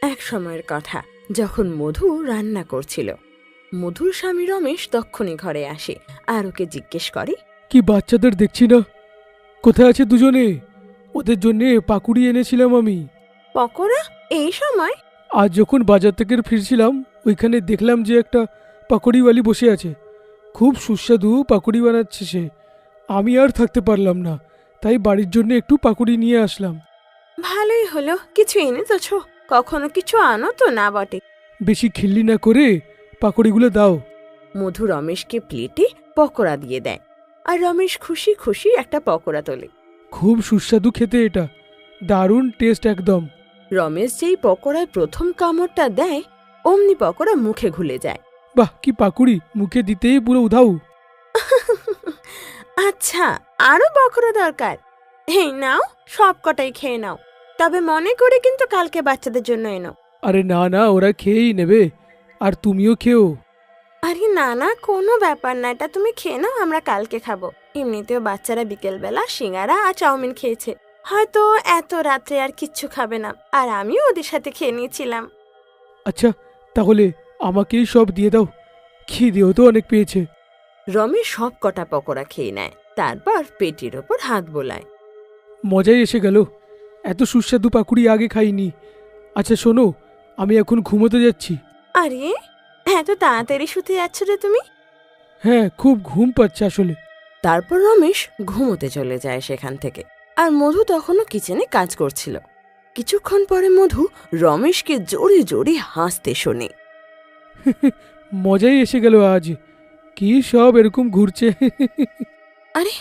এক সময়ের কথা, যখন মধু রান্না করছিল, মধুর স্বামী রমেশ তক্ষুনি ঘরে আসে আর ওকে জিজ্ঞেস করে, কি বাচ্চাদের দেখছি না? কোথায় আছে দুজনে? ওদের জন্য পাকুড়ি এনেছিলাম আমি। পকোড়া? এই সময়? আজ যখন বাজার থেকে ফিরছিলাম, ওইখানে দেখলাম যে একটা পাকুড়িওয়ালি বসে আছে। খুব সুস্বাদু পাকুড়ি বানাচ্ছে সে। আমি আর থাকতে পারলাম না, তাই বাড়ির জন্য একটু পাকুড়ি নিয়ে আসলাম। ভালোই হলো, কিছু এনে তো ছো, কখনো কিছু আনো তো না বটে। বেশি খিল্লি না করে পাকুড়িগুলো দাও। মধু রমেশকে প্লেটে পকোড়া দিয়ে দেয়, আর রমেশ খুশি খুশি একটা পকোড়া তোলে। খুব সুস্বাদু খেতে, এটা দারুণ টেস্ট একদম। রমেশ যেই পকোড়ায় প্রথম কামড়টা দেয়, অমনি পকোড়া মুখে ঘুলে যায়। বাহ, কি পাকুড়ি! মুখে দিতেই পুরো উধাও। আচ্ছা, আরো পকোড়া দরকার? এই নাও, সব কটাই খেয়ে নাও, তবে মনে করে কিন্তু কালকে বাচ্চাদের জন্য এনো। আরে না না, ওরা খেয়েই নেবে, আর তুমিও খেও। আরে না না, কোনো ব্যাপার না, এটা তুমি খেয়ে নাও, আমরা কালকে খাবো। এমনিতেও বাচ্চারা বিকেলবেলা সিঙ্গারা আর চাউমিন খেয়েছে, হয়তো এত রাত্রে আর কিচ্ছু খাবে না, আর আমিও ওদের সাথে খেয়ে নিয়েছিলাম। আচ্ছা, তাহলে আমাকেই সব দিয়ে দাও, খিদেও তো অনেক পেয়েছে। রমেশ সব কটা পকোড়া খেয়ে নেয়, তারপর পেটের ওপর হাত বোলায়। মজাই এসে গেল, এত সুস্বাদু পাকুড়ি আগে খাইনি। আচ্ছা শোনো, আমি এখন ঘুমোতে যাচ্ছি। আরে, এত তাড়াতাড়ি শুতে যাচ্ছ রে তুমি? হ্যাঁ, খুব ঘুম পাচ্ছে আসলে। তারপর রমেশ ঘুমোতে চলে যায় সেখান থেকে, আর মধু তখনও কিচেনে কাজ করছিল। কিছুক্ষণ পরে মধু রমেশকে জোরে জোরে হাসতে শোনে। মজাই এসে গেল আজ, কি সব এরকম ঘুরছে। আরে,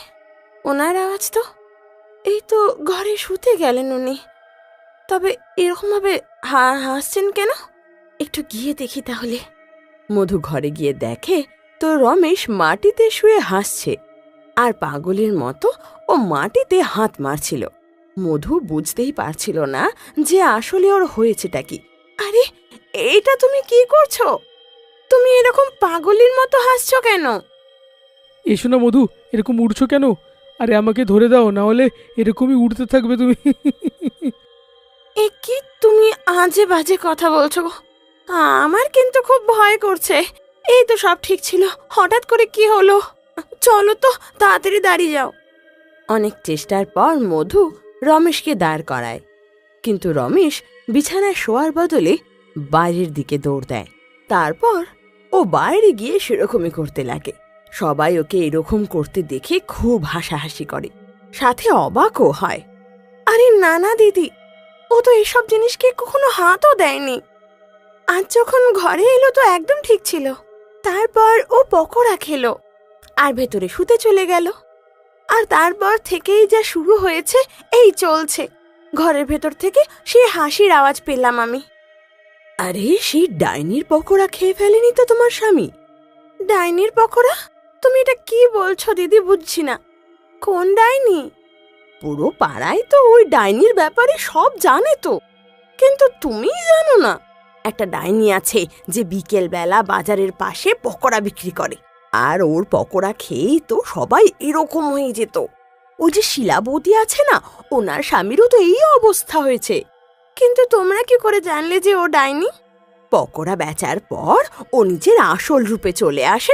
ওনার আওয়াজ তো, এই তো ঘরে শুতে গেলেন উনি, তবে এরকম ভাবে হাসছেন কেন? একটু গিয়ে দেখি তাহলে। মধু ঘরে গিয়ে দেখে তো রমেশ মাটিতে শুয়ে হাসছে, আর পাগলের মতো ও মাটিতে হাত মারছিল। মধু বুঝতেই পারছিল না যে আসলে ওর হয়েছেটা কি। আরে, এটা তুমি কি করছো? তুমি এরকম পাগলের মতো হাসছো কেন? এসো না মধু, এরকম উড়ছো কেন? আরে আমাকে ধরে দাও, না হলে এরকমই উড়তে থাকবে তুমি। এ কি তুমি আজে বাজে কথা বলছো গো? আমার কিন্তু খুব ভয় করছে। এই তো সব ঠিক ছিল, হঠাৎ করে কি হলো? চলো তো, তাড়াতাড়ি দাঁড়িয়ে যাও। অনেক চেষ্টার পর মধু রমেশকে দাঁড় করায়, কিন্তু রমেশ বিছানায় শোয়ার বদলে বাইরের দিকে দৌড় দেয়। তারপর ও বাইরে গিয়ে সেরকমই করতে লাগে। সবাই ওকে এরকম করতে দেখে খুব হাসাহাসি করে, সাথে অবাকও হয়। আরে না না দিদি, ও তো এসব জিনিসকে কখনো হাতও দেয়নি। আজ যখন ঘরে এলো তো একদম ঠিক ছিল। তারপর ও পকোড়া খেলো আর ভেতরে শুতে চলে গেল। আর তারপর থেকেই যা শুরু হয়েছে, এই চলছে। ঘরের ভেতর থেকে সেই হাসির আওয়াজ পেলাম আমি। আরে, সেই ডাইনির পকোড়া খেয়ে ফেলেনি তো তোমার স্বামী? ডাইনির পকোড়া? তুমি এটা কি বলছো দিদি, বুঝছি না। কোন ডাইনি? পুরো পাড়ায় তো ওই ডাইনির ব্যাপারে সব জানে তো, কিন্তু তুমি জানো না? একটা ডাইনি আছে যে বিকেল বেলা বাজারের পাশে পকোড়া বিক্রি করে, আর ওর পকোড়া খেয়েই তো সবাই এরকম হয়ে যেত। ওই যে শিলাবতী আছে না, ওনার স্বামীরও তো এই অবস্থা হয়েছে। কিন্তু তোমরা কি করে জানলে যে ও ডাইনি? পকোড়া বেচার পর ও নিজের আসল রূপে চলে আসে,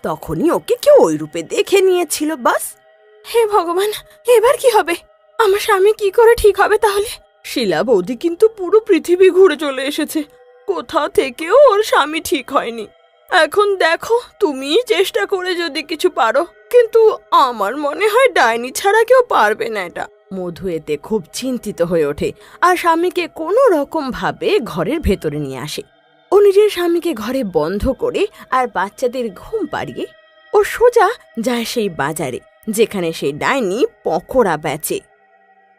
তখনই ওকে কেউ ওই রূপে দেখে নিয়েছিল, বাস। হে ভগবান, এবার কি হবে? আমার স্বামী কি করে ঠিক হবে তাহলে? শিলা বৌদি কিন্তু পুরো পৃথিবী ঘুরে চলে এসেছে, কোথাও থেকেও ওর স্বামী ঠিক হয়নি। এখন দেখো, তুমি চেষ্টা করে যদি কিছু পারো, কিন্তু আমার মনে হয় ডাইনি ছাড়া কেউ পারবে না এটা। মধু এতে খুব চিন্তিত হয়ে ওঠে, আর স্বামীকে কোনো রকম ভাবে ঘরের ভেতরে নিয়ে আসে। ও নিজের স্বামীকে ঘরে বন্ধ করে আর বাচ্চাদের ঘুম পাড়িয়ে ও সোজা যায় সেই বাজারে যেখানে সেই ডাইনি পকোড়া বেচে।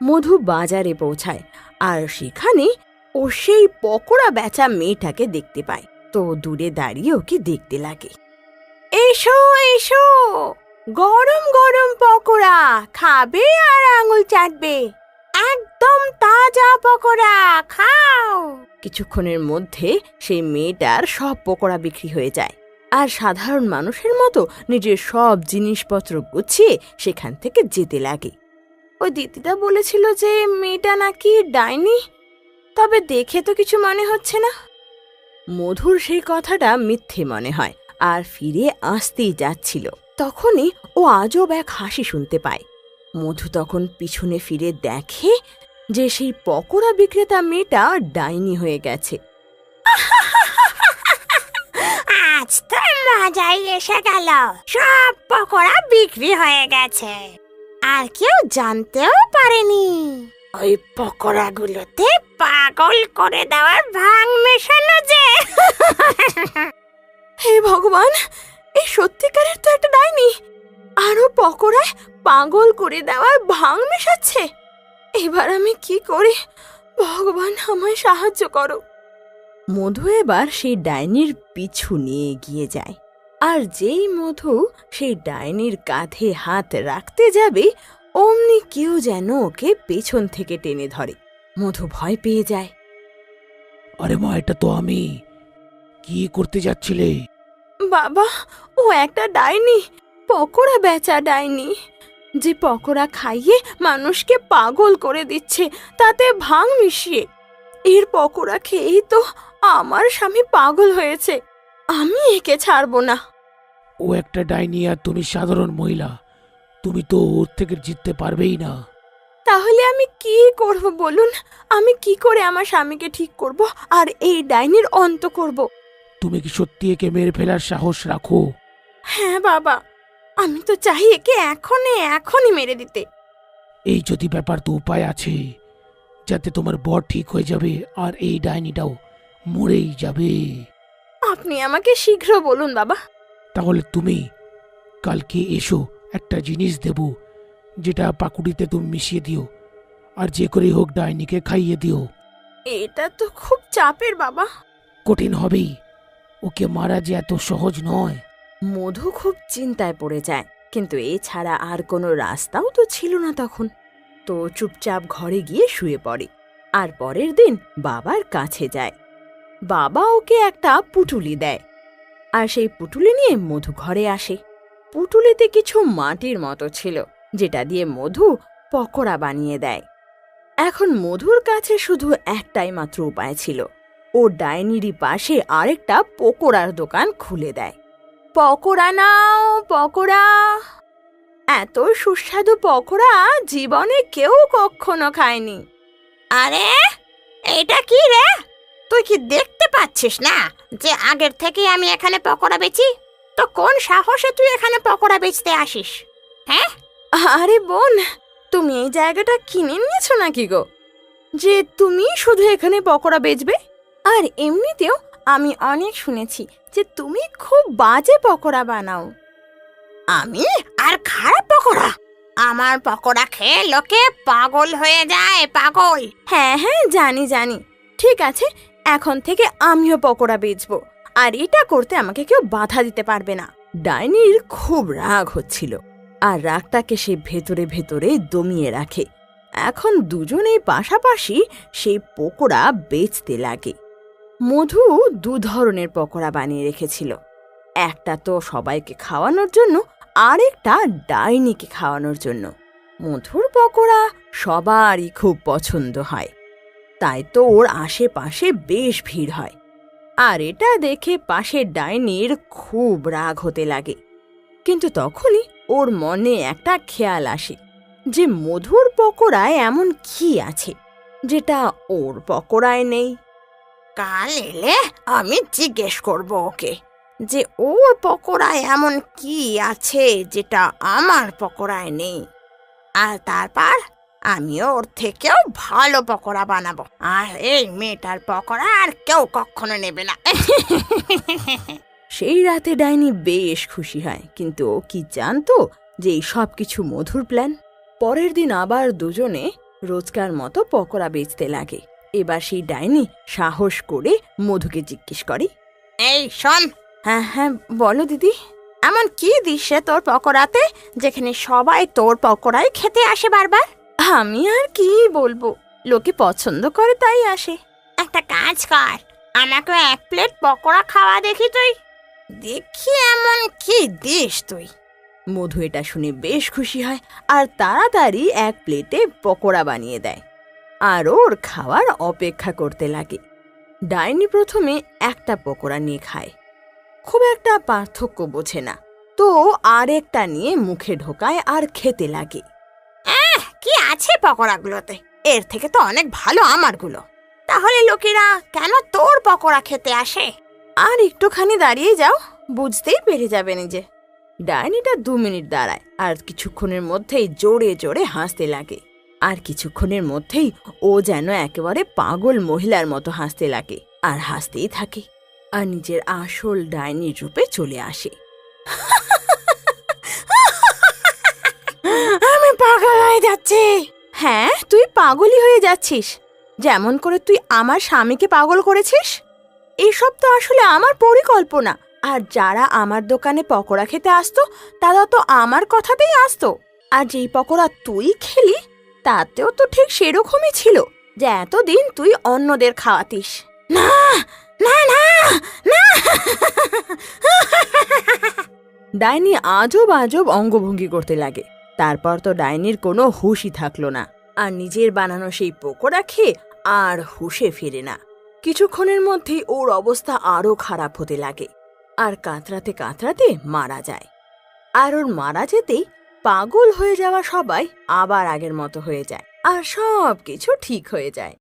মধু বাজারে পৌঁছায়, আর সেখানে ও সেই পকোড়া বেচা মেয়েটাকে দেখতে পায়। তো দূরে দাঁড়িয়ে ওকে দেখতে লাগে। এসো এসো, গরম গরম পকোড়া খাবে আর আঙুল চাটবে, একদম তাজা পকোড়া, খাও। কিছুক্ষণের মধ্যে সেই মেয়েটার সব পকোড়া বিক্রি হয়ে যায়, আর সাধারণ মানুষের মতো নিজের সব জিনিসপত্র গুছিয়ে সেখান থেকে যেতে লাগে। ওই দিদিটা বলেছিল যে মেয়েটা নাকি ডাইনি, তবে দেখে তো কিছু মনে হচ্ছে না। মধুর সেই কথাটা মিথ্যে মনে হয় আর ফিরে আসতেই যাচ্ছিল, তখনই ও আজব এক হাসি শুনতে পায়। মধু তখন পিছনে ফিরে দেখে যে সেই পকোড়া বিক্রেতা মেয়েটা ডাইনি হয়ে গেছে। আজ তো মজাই এসে গেল, সব পকোড়া বিক্রি হয়ে গেছে আর কেউ জানতেও পারেনি। ওই পকোড়াগুলোতে পাগল করে দেওয়ার ভাং মেশানো যে। হে ভগবান, এই সত্যিকারের তো একটা ডাইনি, আরো পকোড়ায় পাগল করে দেওয়ার ভাং মেশাচ্ছে। এবার আমি কি করি? ভগবান আমায় সাহায্য করো। মধু এবার সেই ডাইনির পিছু নিয়ে এগিয়ে যায়, আর যেই মধু সেই ডাইনির কাঁধে হাত রাখতে যাবে অমনি কেউ যেন ওকে পেছন থেকে টেনে ধরে। মধু ভয় পেয়ে যায়। আরে মা, এটা তো আমি। কি করতে যাচ্ছিলে? বাবা, ও একটা ডাইনি, পকোড়া বেচা ডাইনি, যে পকোড়া খাইয়ে মানুষকে পাগল করে দিচ্ছে, তাতে ভাং মিশিয়ে। এর পকোড়া খেয়েই তো আমার স্বামী পাগল হয়েছে। আমি একে ছাড়বো না। ও একটা ডাইনি আর তুমি সাধারণ মহিলা, তুমি তো ওর থেকে জিততে পারবেই না। তাহলে আমি কি করব বলুন? আমি কি করে আমার স্বামীকে ঠিক করব আর এই ডাইনির অন্ত করব? তুমি কি সত্যি একে মেরে ফেলার সাহস রাখো? হ্যাঁ বাবা, আমি তো চাই একে এখনই মেরে দিতে। এই যদি ব্যাপার, তো উপায় আছে, যাতে তোমার বর ঠিক হয়ে যাবে আর এই ডাইনিটাও মরেই যাবে। আপনি আমাকে শীঘ্র বলুন বাবা। তাহলে তুমি কালকে এসো, একটা জিনিস দেব, যেটা পাকুড়িতে তুমি মিশিয়ে দিও, আর যে করে হোক ডাইনিকে খাইয়ে দিও। এটা তো খুব চাপের বাবা। কঠিন হবেই, ওকে মারা যে এত সহজ নয়। মধু খুব চিন্তায় পড়ে যায়, কিন্তু এছাড়া আর কোনো রাস্তাও তো ছিল না তখন। তো চুপচাপ ঘরে গিয়ে শুয়ে পড়ে, আর পরের দিন বাবার কাছে যায়। বাবা ওকে একটা পুটুলি দেয়, আর সেই পুটুলি নিয়ে মধু ঘরে আসে। পুটুলিতে কিছু মাটির মতো ছিল, যেটা দিয়ে মধু পকোড়া বানিয়ে দেয়। এখন মধুর কাছে শুধু একটাই মাত্র উপায় ছিল, ও ডাইনিরই পাশে আরেকটা পকোড়ার দোকান খুলে দেয়। পকোড়া নাও, পকোড়া। এত সুস্বাদু পকোড়া জীবনে কেউ কখনো খায়নি। আরে এটা কি রে? তুই কি দেখতে পাচ্ছিস না যে আগের থেকে আমি এখানে পকোড়া বেচি? তো কোন সাহসে তুই এখানে পকোড়া বেচতে আসিস? হ্যাঁ, আরে বোন, তুমি এই জায়গাটা কিনে নিয়েছো নাকি গো, যে তুমি শুধু এখানে পকোড়া বেচবে? আর এমনিতেও আমি অনেক শুনেছি যে তুমি খুব বাজে পকোড়া বানাও। আমি আর খারাপ পকোড়া? আমার পকোড়া খেয়ে লোকে পাগল হয়ে যায়, পাগল। হ্যাঁ হ্যাঁ, জানি জানি। ঠিক আছে, এখন থেকে আমিও পকোড়া বেচবো, আর এটা করতে আমাকে কেউ বাধা দিতে পারবে না। ডাইনির খুব রাগ হচ্ছিল, আর রাগটাকে সে ভেতরে ভেতরে দমিয়ে রাখে। এখন দুজনেই পাশাপাশি সেই পকোড়া বেচতে লাগে। মধু দু ধরনের পকোড়া বানিয়ে রেখেছিল, একটা তো সবাইকে খাওয়ানোর জন্য, আরেকটা ডাইনিকে খাওয়ানোর জন্য। মধুর পকোড়া সবারই খুব পছন্দ হয়, তাই তো ওর আশেপাশে বেশ ভিড় হয়। আর এটা দেখে পাশের ডাইনির খুব রাগ হতে লাগে। কিন্তু তখনই ওর মনে একটা খেয়াল আসে যে মধুর পকোড়ায় এমন কি আছে যেটা ওর পকোড়ায় নেই। কাল এলে আমি জিজ্ঞেস করব ওকে যে ওর পকোড়ায় এমন কি আছে যেটা আমার পকোড়ায় নেই, আর তারপর আমিও ওর থেকেও ভালো পকোড়া বানাবো, আর এই মেয়েটার পকোড়া আর কেউ কখনো নেবে না। সেই রাতে ডাইনি বেশ খুশি হয়, কিন্তু ও কি জানতো যে এই সব কিছু মধুর প্ল্যান। পরের দিন আবার দুজনে রোজকার মতো পকোড়া বেচতে লাগে। এবার সেই ডাইনি সাহস করে মধুকে জিজ্ঞেস করে, এই শোন, হ্যাঁ হ্যাঁ বলো দিদি। এমন কি দিচ্ছে তোর পকোড়াতে যেখানে সবাই তোর পকোড়াই খেতে আসে বারবার? আমি আর কি বলবো, লোকে পছন্দ করে তাই আসে। একটা কাজ কর, আমাকে 1 প্লেট পকোড়া খাওয়া দেখি তুই। দেখি এমন কি দিস তুই। মধু এটা শুনে বেশ খুশি হয়, আর তাড়াতাড়ি 1 প্লেটে পকোড়া বানিয়ে দেয়। আর ওর খাওয়ার অপেক্ষা করতে লাগে। ডাইনি প্রথমে একটা পকোড়া নিয়ে খায়, খুব একটা পার্থক্য বোঝে না, তো আরেকটা নিয়ে মুখে ঢোকায় আর খেতে লাগে। কি আছে পকোড়াগুলোতে? এর থেকে তো অনেক ভালো আমারগুলো। তাহলে লোকেরা কেন তোর পকোড়া খেতে আসে? আর একটুখানি দাঁড়িয়ে যাও, বুঝতেই পেরে যাবে নিজে। ডাইনিটা 2 মিনিট দাঁড়ায় আর কিছুক্ষণের মধ্যেই জোরে জোরে হাসতে লাগে। আর কিছুক্ষণের মধ্যেই ও যেন একেবারে পাগল মহিলার মতো হাসতে লাগে আর হাসতেই থাকে, আর নিজের আসল ডাইনির রূপে চলে আসে। আমি পাগল হয়ে যাচ্ছি। হ্যাঁ, তুই পাগলই হয়ে যাচ্ছিস, যেমন করে তুই আমার স্বামীকে পাগল করেছিস। এসব তো আসলে আমার পরিকল্পনা। আর যারা আমার দোকানে পকোড়া খেতে আসতো তারা তো আমার কথাতেই আসতো। আর যেই পকোড়া তুই খেলি তাতেও তো ঠিক সেরকমই ছিল, যে এতদিন তুই অন্যদের খাওয়াতিস। না না না না। ডাইনি আজব আজব অঙ্গভঙ্গি করতে লাগে। তারপর তো ডাইনির কোনো হুঁশই থাকলো না, আর নিজের বানানো সেই পকোড়া খেয়ে আর হুঁশে ফেরে না। কিছুক্ষণের মধ্যেই ওর অবস্থা আরো খারাপ হতে লাগে, আর কাতরাতে কাতরাতে মারা যায়। আর ওর মারা যেতেই পাগল হয়ে যাওয়া সবাই আবার আগের মতো হয়ে যায়, আর সব কিছু ঠিক হয়ে যায়।